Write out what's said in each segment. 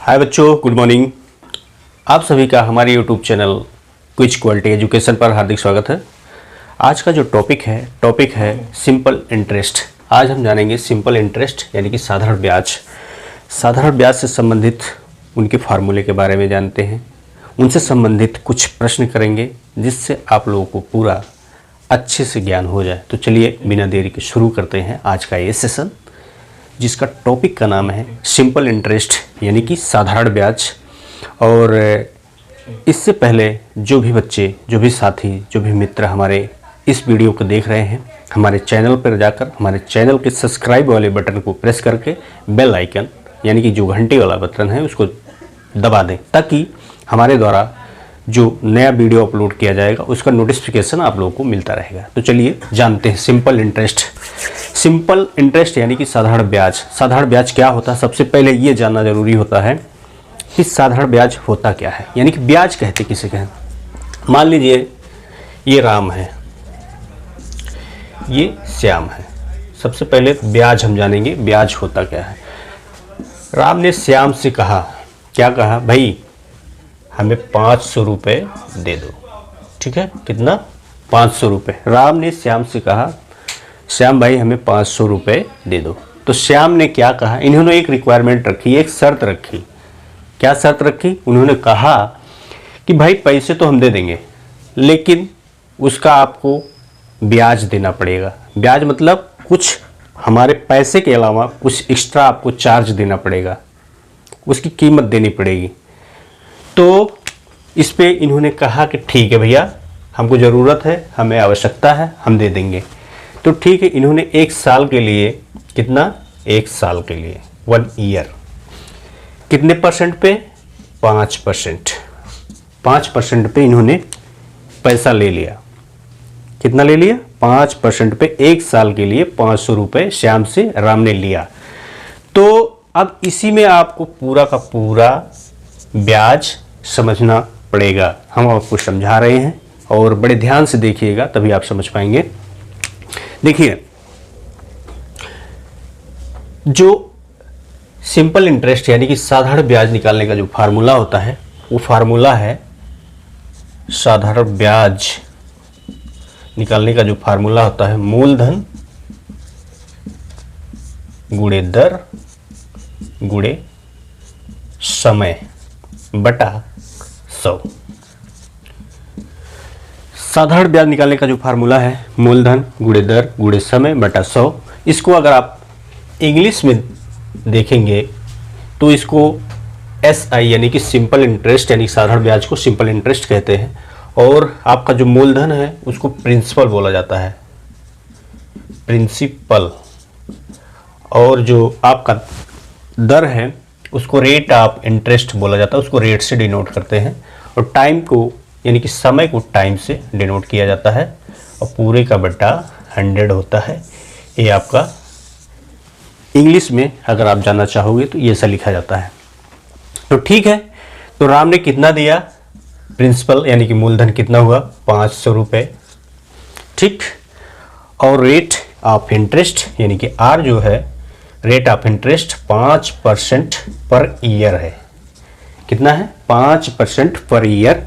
हाय बच्चों, good morning. आप सभी का हमारे YouTube channel quiz quality education पर हार्दिक स्वागत है। आज का जो टॉपिक है सिंपल इंटरेस्ट। आज हम जानेंगे सिंपल इंटरेस्ट यानी कि साधारण ब्याज। साधारण ब्याज से संबंधित उनके फार्मूले के बारे में जानते हैं, उनसे संबंधित कुछ प्रश्न करेंगे जिससे आप लोगों को पूरा अच्छे से ज्ञान हो जाए। तो चलिए बिना देरी के शुरू करते हैं आज का ये सेशन, जिसका टॉपिक का नाम है सिंपल इंटरेस्ट यानी कि साधारण ब्याज। और इससे पहले जो भी बच्चे, जो भी साथी, जो भी मित्र हमारे इस वीडियो को देख रहे हैं, हमारे चैनल पर जाकर हमारे चैनल के सब्सक्राइब वाले बटन को प्रेस करके बेल आइकन यानी कि जो घंटी वाला बटन है उसको दबा दें, ताकि हमारे द्वारा जो नया वीडियो अपलोड किया जाएगा उसका नोटिफिकेशन आप लोगों को मिलता रहेगा। तो चलिए जानते हैं सिंपल इंटरेस्ट। सिंपल इंटरेस्ट यानी कि साधारण ब्याज। साधारण ब्याज क्या होता है, सबसे पहले ये जानना जरूरी होता है कि साधारण ब्याज होता क्या है, यानी कि ब्याज कहते किसे कहते। मान लीजिए ये राम है, ये श्याम है। सबसे पहले ब्याज हम जानेंगे, ब्याज होता क्या है। राम ने श्याम से कहा, क्या कहा भाई, हमें 500 रुपये दे दो। ठीक है, कितना, 500 रुपये। राम ने श्याम से कहा, श्याम भाई हमें 500 रुपये दे दो। तो श्याम ने क्या कहा, इन्होंने एक रिक्वायरमेंट रखी, एक शर्त रखी। क्या शर्त रखी, उन्होंने कहा कि भाई पैसे तो हम दे देंगे, लेकिन उसका आपको ब्याज देना पड़ेगा। ब्याज मतलब कुछ हमारे पैसे के अलावा कुछ एक्स्ट्रा आपको चार्ज देना पड़ेगा, उसकी कीमत देनी पड़ेगी। तो इस पे इन्होंने कहा कि ठीक है भैया, हमको ज़रूरत है, हमें आवश्यकता है, हम दे देंगे। तो ठीक है, इन्होंने एक साल के लिए, कितना, एक साल के लिए, 1 ईयर, कितने परसेंट पे, 5%। 5% पे इन्होंने पैसा ले लिया। कितना ले लिया, 5% पे एक साल के लिए 500 रुपये श्याम से राम ने लिया। तो अब इसी में आपको पूरा का पूरा ब्याज समझना पड़ेगा। हम आपको समझा रहे हैं और बड़े ध्यान से देखिएगा, तभी आप समझ पाएंगे। देखिए, जो सिंपल इंटरेस्ट यानी कि साधारण ब्याज निकालने का जो फार्मूला होता है, वो फार्मूला है, साधारण ब्याज निकालने का जो फार्मूला होता है, मूलधन गुणे दर गुणे समय बटा 100। साधारण ब्याज निकालने का जो फार्मूला है, मूलधन गुणे दर गुणे समय बटा 100। इसको अगर आप इंग्लिश में देखेंगे तो इसको SI यानी कि सिंपल इंटरेस्ट यानी साधारण ब्याज को सिंपल इंटरेस्ट कहते हैं। और आपका जो मूलधन है उसको प्रिंसिपल बोला जाता है, प्रिंसिपल। और जो आपका दर है उसको रेट ऑफ इंटरेस्ट बोला जाता है, उसको रेट से डिनोट करते हैं। और टाइम को यानी कि समय को टाइम से डिनोट किया जाता है, और पूरे का बटा 100 होता है। ये आपका इंग्लिश में अगर आप जानना चाहोगे तो ये ऐसा लिखा जाता है। तो ठीक है, तो राम ने कितना दिया, प्रिंसिपल यानी कि मूलधन कितना हुआ, 500 रुपये। ठीक, और रेट ऑफ इंटरेस्ट यानी कि R जो है, rate of interest 5% per year है। कितना है, 5% पर ईयर।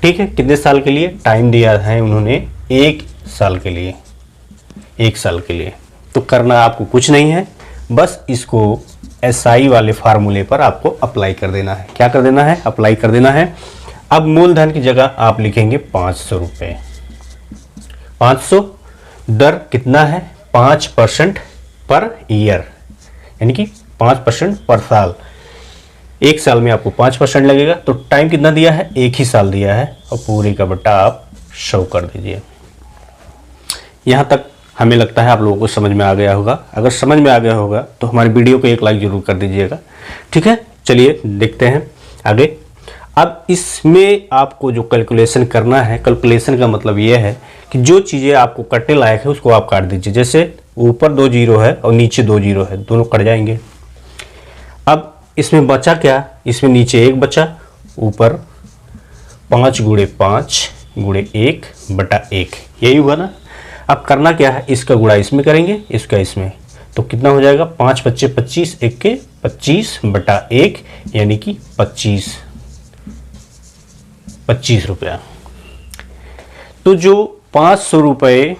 ठीक है, कितने साल के लिए, टाइम दिया है उन्होंने 1 साल के लिए, 1 साल के लिए। तो करना आपको कुछ नहीं है, बस इसको SI वाले फार्मूले पर आपको अप्लाई कर देना है। क्या कर देना है, अप्लाई कर देना है। अब मूलधन की जगह आप लिखेंगे 500 रुपये। 500, दर कितना है, 5% पर ईयर यानी कि 5% पर साल। 1 साल में आपको 5% लगेगा। तो टाइम कितना दिया है, 1 ही साल दिया है, और पूरे का बटा आप 100 कर दीजिए। यहाँ तक हमें लगता है आप लोगों को समझ में आ गया होगा। अगर समझ में आ गया होगा तो हमारी वीडियो को एक लाइक जरूर कर दीजिएगा। ठीक है, चलिए देखते हैं आगे। अब इसमें आपको जो कैलकुलेशन करना है, कैलकुलेशन का मतलब ये है कि जो चीज़ें आपको कटने लायक है उसको आप काट दीजिए। जैसे ऊपर 2 जीरो है और नीचे 2 जीरो है, दोनों कट जाएंगे। अब इसमें बचा क्या, इसमें नीचे 1 बचा, ऊपर 5 गुणे 5 गुणे 1 बटा 1, यही हुआ ना। अब करना क्या है, इसका गुणा इसमें करेंगे, इसका इसमें, तो कितना हो जाएगा, 5 × 5 = 25, 1 के 25/1 यानी कि 25 रुपया। तो जो 500 रुपये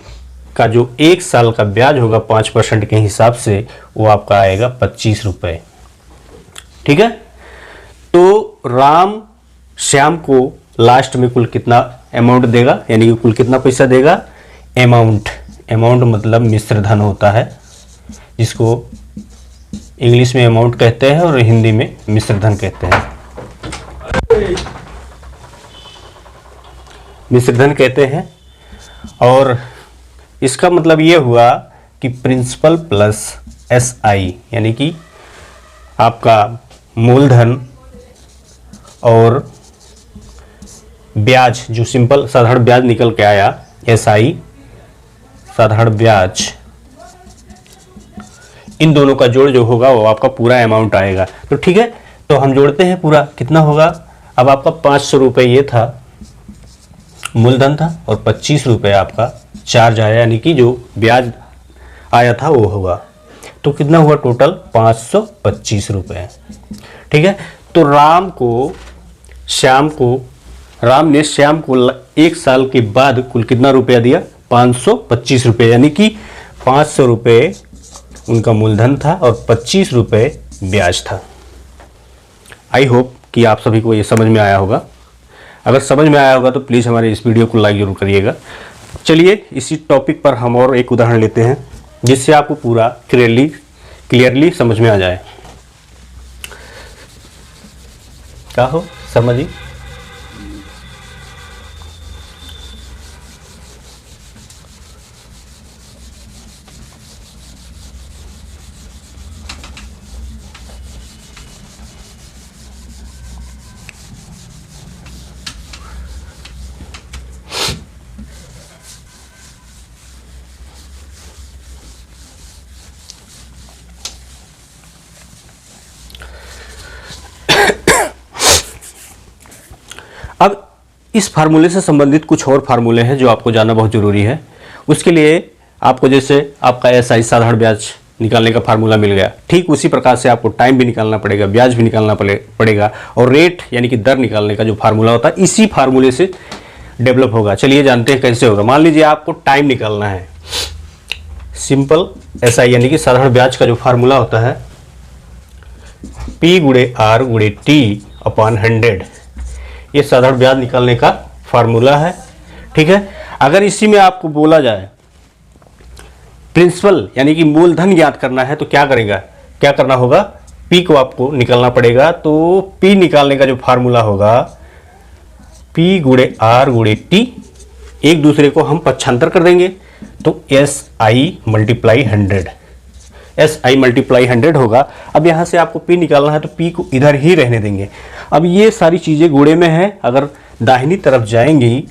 का जो 1 साल का ब्याज होगा 5% के हिसाब से, वो आपका आएगा 25 रुपये। ठीक है। तो राम श्याम को लास्ट में कुल कितना अमाउंट देगा, यानी कि कुल कितना पैसा देगा। अमाउंट मतलब मिश्र धन होता है, जिसको इंग्लिश में अमाउंट कहते हैं और हिंदी में मिश्र धन कहते हैं। मिश्र धन कहते हैं। और इसका मतलब ये हुआ कि प्रिंसिपल प्लस SI, यानी कि आपका मूलधन और ब्याज, जो सिंपल साधारण ब्याज निकल के आया, SI साधारण ब्याज, इन दोनों का जोड़ जो होगा वो आपका पूरा अमाउंट आएगा। तो ठीक है, तो हम जोड़ते हैं पूरा, कितना होगा। अब आपका 500 रुपये ये था, मूलधन था, और 25 रुपये आपका चार्ज आया, यानी कि जो ब्याज आया था वो होगा। तो कितना हुआ टोटल 525 रुपये। ठीक है। तो राम ने श्याम को 1 साल के बाद कुल कितना रुपया दिया, 525 रुपये, यानी कि 500 रुपये उनका मूलधन था और 25 रुपये ब्याज था। आई होप कि आप सभी को ये समझ में आया होगा। अगर समझ में आया होगा तो प्लीज़ हमारे इस वीडियो को लाइक जरूर करिएगा। चलिए इसी टॉपिक पर हम और एक उदाहरण लेते हैं, जिससे आपको पूरा क्लियरली समझ में आ जाए। क्या हो शर्मा जी? अब इस फार्मूले से संबंधित कुछ और फार्मूले हैं जो आपको जानना बहुत ज़रूरी है। उसके लिए आपको, जैसे आपका SI साधारण ब्याज निकालने का फार्मूला मिल गया, ठीक उसी प्रकार से आपको टाइम भी निकालना पड़ेगा, ब्याज भी निकालना पड़ेगा, और रेट यानी कि दर निकालने का जो फार्मूला होता है इसी फार्मूले से डेवलप होगा। चलिए जानते हैं कैसे होगा। मान लीजिए आपको टाइम निकालना है। सिंपल SI यानी कि साधारण ब्याज का जो फार्मूला होता है P/R/T/100, ये साधारण ब्याज निकालने का फार्मूला है। ठीक है। अगर इसी में आपको बोला जाए प्रिंसिपल यानी कि मूलधन ज्ञात करना है, तो क्या करना होगा, P को आपको निकालना पड़ेगा। तो P निकालने का जो फार्मूला होगा P/R/T, एक दूसरे को हम पक्षांतर कर देंगे, तो SI × 100 होगा। अब यहाँ से आपको P निकालना है तो P को इधर ही रहने देंगे। अब ये सारी चीज़ें गुणे में हैं, अगर दाहिनी तरफ जाएंगी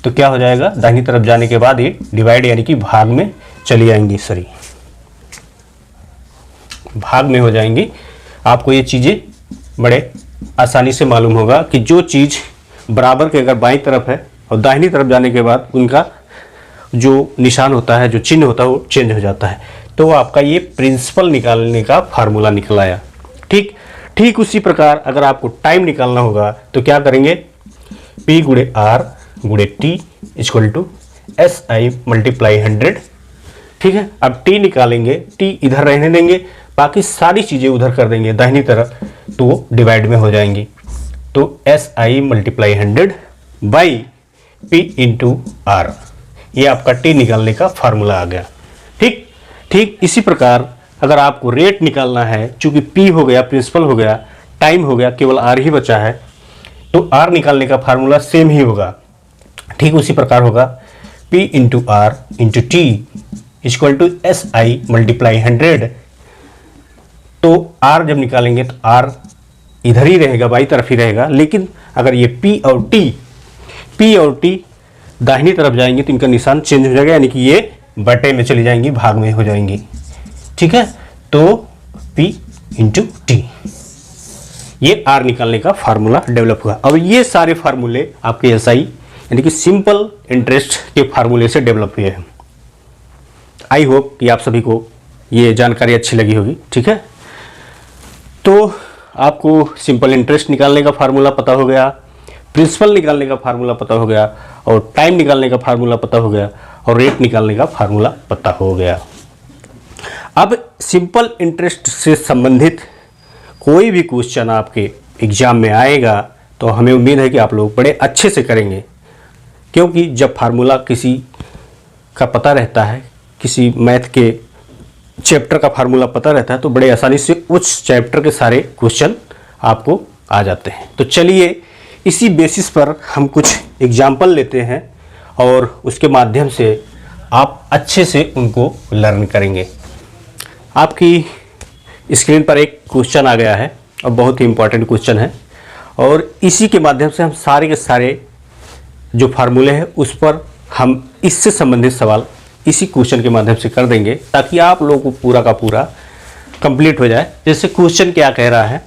तो क्या हो जाएगा, दाहिनी तरफ जाने के बाद ये डिवाइड यानी कि भाग में चली जाएंगी, भाग में हो जाएंगी। आपको ये चीज़ें बड़े आसानी से मालूम होगा कि जो चीज़ बराबर के अगर बाईं तरफ है और दाहिनी तरफ जाने के बाद उनका जो निशान होता है, जो चिन्ह होता है, वो चेंज हो जाता है। तो आपका ये प्रिंसिपल निकालने का फार्मूला निकल आया। ठीक उसी प्रकार अगर आपको टाइम निकालना होगा तो क्या करेंगे, P/R/T = SI × 100। ठीक है। अब T निकालेंगे, T इधर रहने देंगे, बाकी सारी चीज़ें उधर कर देंगे दाहिनी तरफ, तो वो डिवाइड में हो जाएंगी। तो SI × 100 P/R, ये आपका T निकालने का फार्मूला आ गया। ठीक इसी प्रकार अगर आपको रेट निकालना है, चूंकि P हो गया, प्रिंसिपल हो गया, टाइम हो गया, केवल R ही बचा है, तो R निकालने का फार्मूला सेम ही होगा। ठीक उसी प्रकार होगा P/R × T = SI × 100। तो R जब निकालेंगे तो R इधर ही रहेगा, बाई तरफ ही रहेगा, लेकिन अगर ये P और T दाहिनी तरफ जाएंगे तो इनका निशान चेंज हो जाएगा, यानी कि ये बटे में चली जाएंगी, भाग में हो जाएंगी। ठीक है। तो P/T, ये R निकालने का फार्मूला डेवलप हुआ। अब ये सारे फार्मूले आपके SI यानी कि सिंपल इंटरेस्ट के फार्मूले से डेवलप हुए हैं। आई होप कि आप सभी को ये जानकारी अच्छी लगी होगी। ठीक है। तो आपको सिंपल इंटरेस्ट निकालने का फार्मूला पता हो गया, प्रिंसिपल निकालने का फार्मूला पता हो गया, और टाइम निकालने का फार्मूला पता हो गया, और रेट निकालने का फार्मूला पता हो गया। अब सिंपल इंटरेस्ट से संबंधित कोई भी क्वेश्चन आपके एग्जाम में आएगा तो हमें उम्मीद है कि आप लोग बड़े अच्छे से करेंगे, क्योंकि जब फार्मूला किसी का पता रहता है, किसी मैथ के चैप्टर का फार्मूला पता रहता है, तो बड़े आसानी से उस चैप्टर के सारे क्वेश्चन आपको आ जाते हैं। तो चलिए इसी बेसिस पर हम कुछ एग्जाम्पल लेते हैं और उसके माध्यम से आप अच्छे से उनको लर्न करेंगे। आपकी स्क्रीन पर एक क्वेश्चन आ गया है और बहुत ही इम्पोर्टेंट क्वेश्चन है, और इसी के माध्यम से हम सारे के सारे जो फार्मूले हैं उस पर हम इससे संबंधित सवाल इसी क्वेश्चन के माध्यम से कर देंगे, ताकि आप लोगों को पूरा का पूरा कंप्लीट हो जाए। जैसे क्वेश्चन क्या कह रहा है,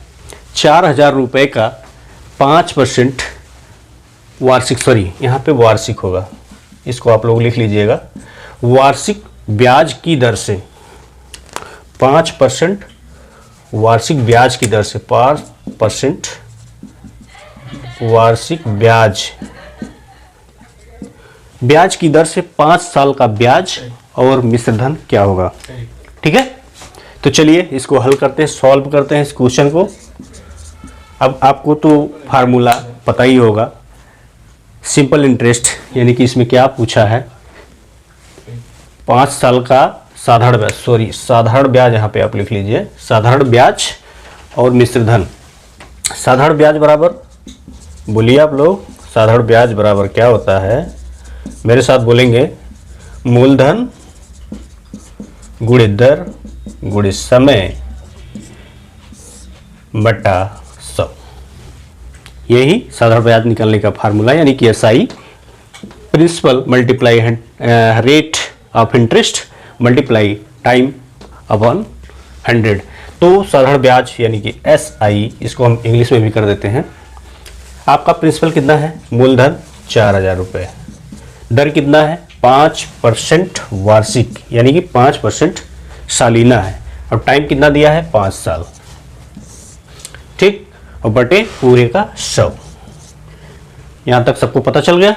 4,000 रुपये का 5% वार्षिक, सॉरी यहाँ पे वार्षिक होगा, इसको आप लोग लिख लीजिएगा, वार्षिक ब्याज की दर से 5% वार्षिक ब्याज की दर से 5% वार्षिक ब्याज की दर से 5 साल का ब्याज और मिश्र धन क्या होगा। ठीक है, तो चलिए इसको हल करते हैं, सॉल्व करते हैं इस क्वेश्चन को। अब आपको तो फार्मूला पता ही होगा, सिंपल इंटरेस्ट, यानी कि इसमें क्या पूछा है, 5 साल का साधारण ब्याज, सॉरी साधारण ब्याज, यहाँ पे आप लिख लीजिए साधारण ब्याज और मिश्र धन। साधारण ब्याज बराबर, बोलिए आप लोग, साधारण ब्याज बराबर क्या होता है, मेरे साथ बोलेंगे, मूलधन गुणित दर गुणित समय बटा 100। यही साधारण ब्याज निकालने का फार्मूला, यानी कि SI, principal multiply rate of interest multiply time upon 100। तो साधारण ब्याज यानी कि SI, इसको हम इंग्लिश में भी कर देते हैं। आपका प्रिंसिपल कितना है, मूलधन 4,000 रुपये, दर कितना है 5% वार्षिक, यानी कि 5% सालीना है, और टाइम कितना दिया है 5 साल, ठीक, और बटे पूरे का 100। यहाँ तक सबको पता चल गया,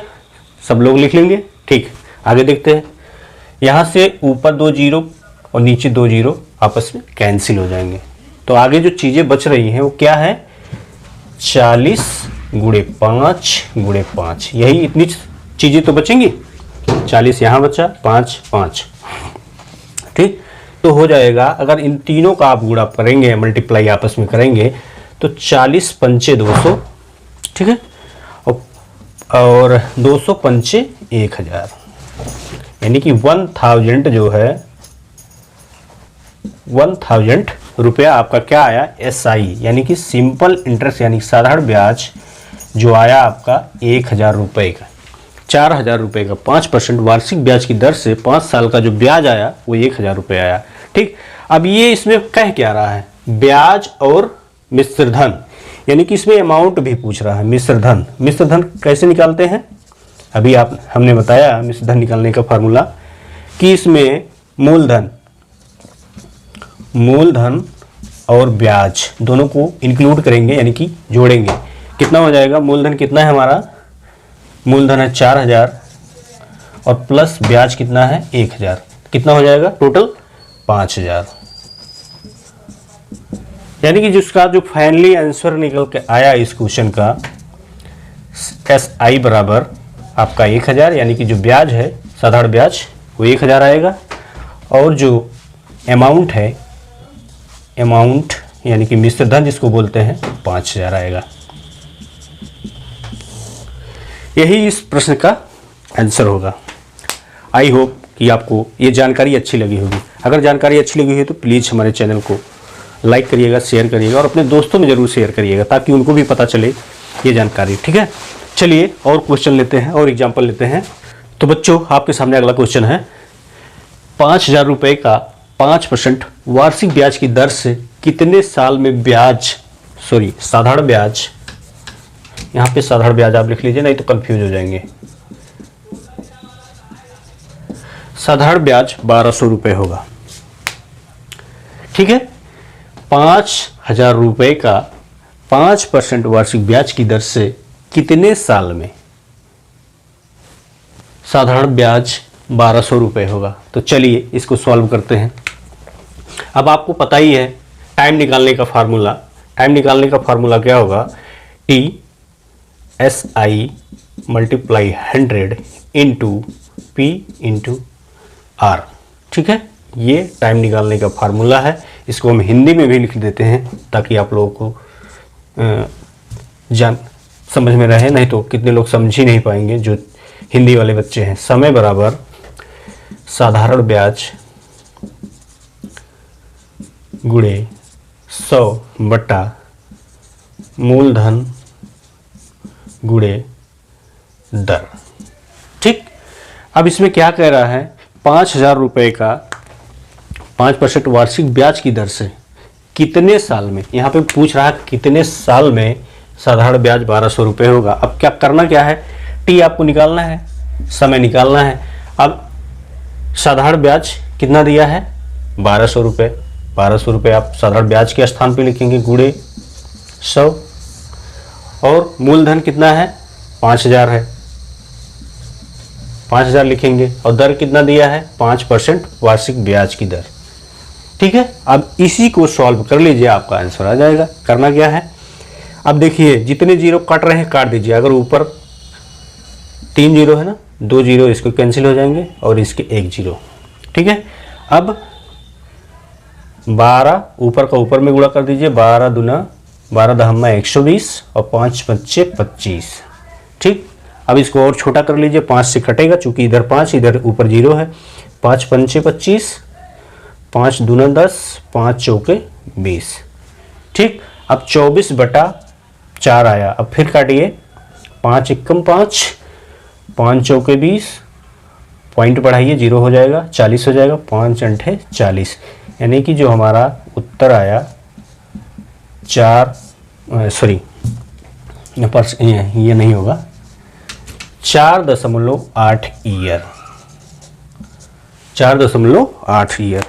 सब लोग लिख लेंगे। ठीक, आगे देखते हैं। यहाँ से ऊपर 2 जीरो और नीचे 2 जीरो आपस में कैंसिल हो जाएंगे, तो आगे जो चीज़ें बच रही हैं वो क्या है, 40 गुणे 5 गुणे 5, यही इतनी चीज़ें तो बचेंगी। 40 यहाँ बचा, 5 5, ठीक, तो हो जाएगा, अगर इन तीनों का आप गुणा करेंगे, मल्टीप्लाई आपस में करेंगे, तो 40 पंचे 200, ठीक है, और 200 पंचे 1000, यानी कि 1000 जो है 1000 रुपया आपका क्या आया, SI, यानी कि सिंपल इंटरेस्ट, यानी साधारण ब्याज जो आया आपका 1000 रुपये का, 4,000 रुपये का 5% वार्षिक ब्याज की दर से 5 साल का जो ब्याज आया वो 1000 रुपये आया। ठीक, अब ये इसमें कह क्या रहा है, ब्याज और मिश्र धन, यानी कि इसमें अमाउंट भी पूछ रहा है। मिश्र धन, मिश्र धन कैसे निकालते हैं, अभी हमने बताया मिश्र धन निकालने का फार्मूला, कि इसमें मूलधन और ब्याज दोनों को इंक्लूड करेंगे, यानी कि जोड़ेंगे। कितना हो जाएगा, मूलधन कितना है हमारा, मूलधन है 4000 और प्लस ब्याज कितना है 1000, कितना हो जाएगा टोटल 5000, यानी कि जिसका जो फाइनली आंसर निकल के आया इस क्वेश्चन का, SI बराबर आपका 1000, यानी कि जो ब्याज है साधारण ब्याज वो 1000 आएगा, और जो अमाउंट है, अमाउंट यानी कि मिश्र धन जिसको बोलते हैं, 5000 आएगा। यही इस प्रश्न का आंसर होगा। आई होप कि आपको ये जानकारी अच्छी लगी होगी। अगर जानकारी अच्छी लगी है तो प्लीज़ हमारे चैनल को लाइक करिएगा, शेयर करिएगा, और अपने दोस्तों में ज़रूर शेयर करिएगा, ताकि उनको भी पता चले ये जानकारी। ठीक है, चलिए और क्वेश्चन लेते हैं और एग्जाम्पल लेते हैं। तो बच्चों, आपके सामने अगला क्वेश्चन है, 5000 रुपये का 5% वार्षिक ब्याज की दर से कितने साल में ब्याज, सॉरी साधारण ब्याज, यहाँ पे साधारण ब्याज आप लिख लीजिए, नहीं तो कंफ्यूज हो जाएंगे। साधारण ब्याज 1200 रुपये होगा। ठीक है, 5,000 रुपये का 5% वार्षिक ब्याज की दर से कितने साल में साधारण ब्याज 1,200 रुपये होगा। तो चलिए इसको सॉल्व करते हैं। अब आपको पता ही है टाइम निकालने का फार्मूला। टाइम निकालने का फार्मूला क्या होगा, TSI multiply 100 into P into R। ठीक है, ये टाइम निकालने का फार्मूला है। इसको हम हिंदी में भी लिख देते हैं ताकि आप लोगों को समझ में रहे, नहीं तो कितने लोग समझ ही नहीं पाएंगे जो हिंदी वाले बच्चे हैं। समय बराबर साधारण ब्याज गुणे 100 बटा मूलधन गुणे दर। ठीक, अब इसमें क्या कह रहा है, 5,000 रुपये का 5% वार्षिक ब्याज की दर से कितने साल में, यहाँ पे पूछ रहा है कितने साल में साधारण ब्याज 1,200 रुपये होगा। अब क्या करना क्या है, टी आपको निकालना है, समय निकालना है। अब साधारण ब्याज कितना दिया है, 1,200 रुपये। 1,200 रुपये आप साधारण ब्याज के स्थान पे लिखेंगे गुणे 100, और मूलधन कितना है, 5,000 है, 5,000 लिखेंगे, और दर कितना दिया है, 5% वार्षिक ब्याज की दर। ठीक है, अब इसी को सॉल्व कर लीजिए, आपका आंसर आ जाएगा। करना क्या है, अब देखिए जितने जीरो काट रहे हैं काट दीजिए। अगर ऊपर 3 जीरो है ना, 2 जीरो इसको कैंसिल हो जाएंगे और इसके 1 जीरो। ठीक है, अब 12 ऊपर का ऊपर में गुणा कर दीजिए, 12 दूना 12 दहम्मा 120 और 5 पंचे 25। ठीक, अब इसको और छोटा कर लीजिए, 5 से कटेगा चूंकि इधर 5 इधर ऊपर 0 है। 5 पंचे 25, 5 दूना 10, 5 चौके 20। ठीक, अब 24 बटा 4 आया। अब फिर काटिए, 5 एकम 5, 5 चौके 20, पॉइंट बढ़ाइए 0 हो जाएगा, 40 हो जाएगा, 5 अंठे 40। यानी कि जो हमारा उत्तर आया ये नहीं होगा, 4.8 ईयर। 4.8 ईयर,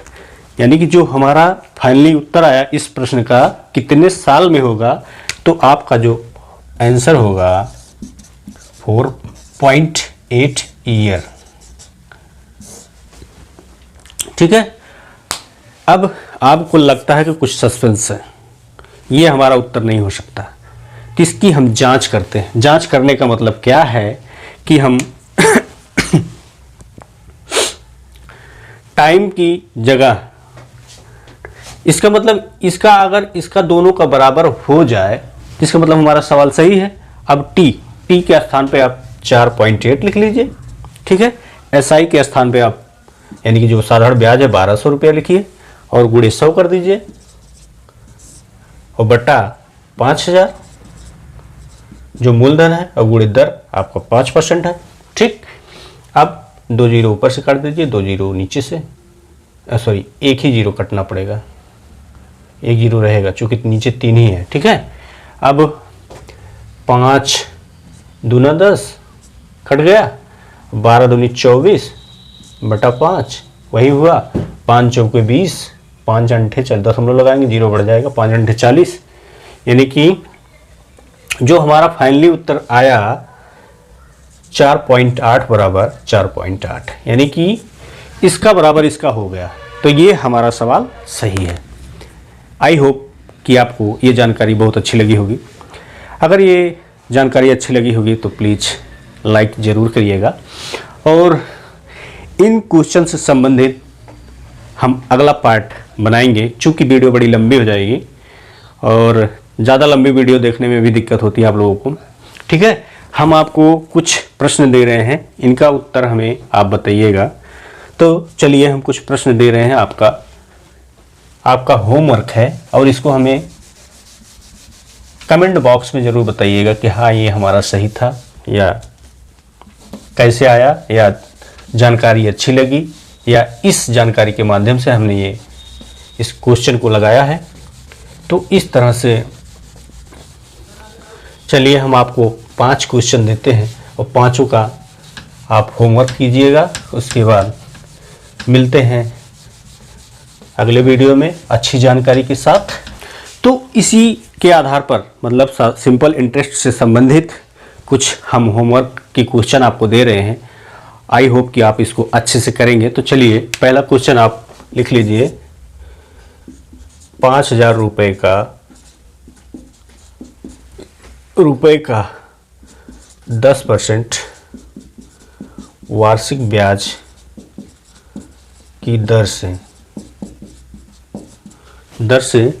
यानी कि जो हमारा फाइनली उत्तर आया इस प्रश्न का कितने साल में होगा, तो आपका जो आंसर होगा 4.8 ईयर। ठीक है, अब आपको लगता है कि कुछ सस्पेंस है, ये हमारा उत्तर नहीं हो सकता, तो इसकी हम जांच करते हैं। जांच करने का मतलब क्या है कि हम टाइम की जगह, इसका मतलब इसका अगर इसका दोनों का बराबर हो जाए, इसका मतलब हमारा सवाल सही है। अब टी के स्थान पे आप 4.8 लिख लीजिए। ठीक है, SI के स्थान पे आप यानी कि जो साधारण ब्याज है 1,200 रुपया लिखिए और गुणे 100 कर दीजिए और बटा 5,000 जो मूलधन है और गुणे दर आपका 5% है। ठीक, अब 2 जीरो ऊपर से काट दीजिए, 2 जीरो नीचे से, सॉरी एक ही जीरो कटना पड़ेगा, 1 जीरो रहेगा चूंकि नीचे 3 ही है। ठीक है, अब 5 दूना 10 कट गया, 12 दूनी 24 बटा 5 वही हुआ, 5 चौके 20, 5 अंठे 10 लगाएंगे, 0 बढ़ जाएगा, 5 अंठे 40। यानी कि जो हमारा फाइनली उत्तर आया 4.8 बराबर 4.8, यानी कि इसका बराबर इसका हो गया। तो ये हमारा सवाल सही है। आई होप कि आपको ये जानकारी बहुत अच्छी लगी होगी। अगर ये जानकारी अच्छी लगी होगी तो प्लीज़ लाइक ज़रूर करिएगा, और इन क्वेश्चन से संबंधित हम अगला पार्ट बनाएंगे। चूँकि वीडियो बड़ी लंबी हो जाएगी और ज़्यादा लंबी वीडियो देखने में भी दिक्कत होती है आप लोगों को। ठीक है, हम आपको कुछ प्रश्न दे रहे हैं, इनका उत्तर हमें आप बताइएगा। तो चलिए हम कुछ प्रश्न दे रहे हैं, आपका होमवर्क है, और इसको हमें कमेंट बॉक्स में ज़रूर बताइएगा कि हाँ ये हमारा सही था या कैसे आया, या जानकारी अच्छी लगी, या इस जानकारी के माध्यम से हमने इस क्वेश्चन को लगाया है। तो इस तरह से चलिए हम आपको 5 क्वेश्चन देते हैं और 5 का आप होमवर्क कीजिएगा। उसके बाद मिलते हैं अगले वीडियो में अच्छी जानकारी के साथ। तो इसी के आधार पर मतलब सिंपल इंटरेस्ट से संबंधित कुछ हम होमवर्क की क्वेश्चन आपको दे रहे हैं। आई होप कि आप इसको अच्छे से करेंगे। तो चलिए पहला क्वेश्चन आप लिख लीजिए। 5,000 रुपए का 10% वार्षिक ब्याज की दर से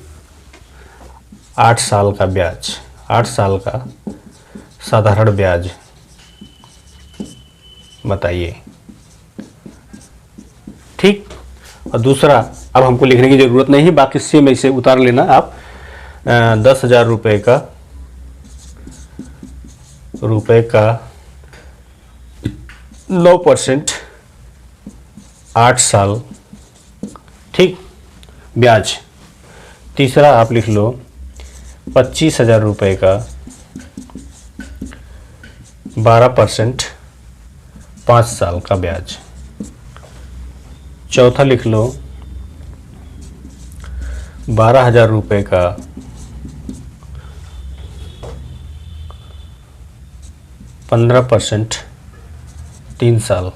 8 साल का ब्याज, 8 साल का साधारण ब्याज बताइए। ठीक। और दूसरा, अब हमको लिखने की ज़रूरत नहीं है, बाकी सेम ऐसे उतार लेना आप। 10,000 रुपये का 9% 8 साल, ठीक, ब्याज। तीसरा आप लिख लो 25,000 रुपये का 12% 5 साल का ब्याज। चौथा लिख लो 12,000 रुपये का 15% 3 साल।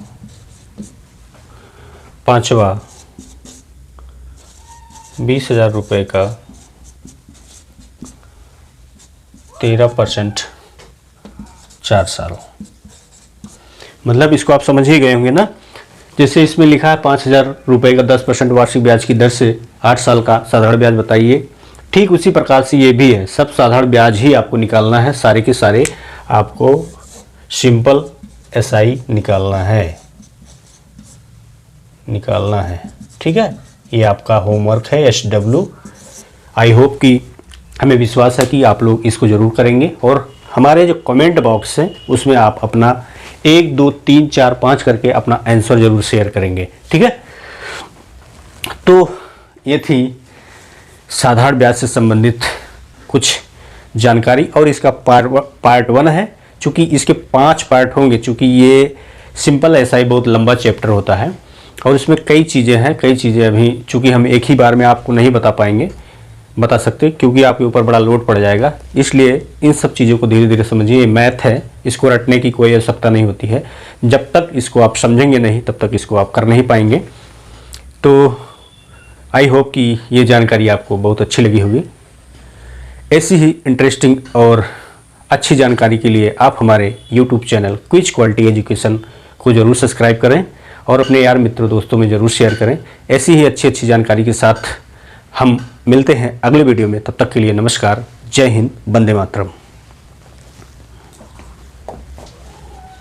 पांचवा 20,000 रुपये का 13% 4 साल। मतलब इसको आप समझ ही गए होंगे ना। जैसे इसमें लिखा है 5,000 रुपये का 10% वार्षिक ब्याज की दर से 8 साल का साधारण ब्याज बताइए, ठीक उसी प्रकार से ये भी है। सब साधारण ब्याज ही आपको निकालना है, सारे के सारे आपको सिंपल एसआई निकालना है, ठीक है। ये आपका होमवर्क है SW। आई होप कि हमें विश्वास है कि आप लोग इसको ज़रूर करेंगे और हमारे जो कमेंट बॉक्स है उसमें आप अपना 1 2 3 4 5 करके अपना आंसर ज़रूर शेयर करेंगे, ठीक है। तो ये थी साधारण ब्याज से संबंधित कुछ जानकारी और इसका पार्ट 1 है। चूँकि इसके 5 पार्ट होंगे, चूँकि ये सिंपल एसआई बहुत लंबा चैप्टर होता है और इसमें कई चीज़ें हैं, कई चीज़ें अभी चूँकि हम एक ही बार में आपको नहीं बता सकते क्योंकि आपके ऊपर बड़ा लोड पड़ जाएगा। इसलिए इन सब चीज़ों को धीरे धीरे समझिए। ये मैथ है, इसको रटने की कोई आवश्यकता नहीं होती है। जब तक इसको आप समझेंगे नहीं तब तक इसको आप कर नहीं पाएंगे। तो आई होप कि ये जानकारी आपको बहुत अच्छी लगी होगी। ऐसी ही इंटरेस्टिंग और अच्छी जानकारी के लिए आप हमारे YouTube channel quiz quality education को ज़रूर सब्सक्राइब करें और अपने यार मित्रों दोस्तों में ज़रूर शेयर करें। ऐसी ही अच्छी जानकारी के साथ हम मिलते हैं अगले वीडियो में। तब तक के लिए नमस्कार, जय हिंद, वंदे मातरम।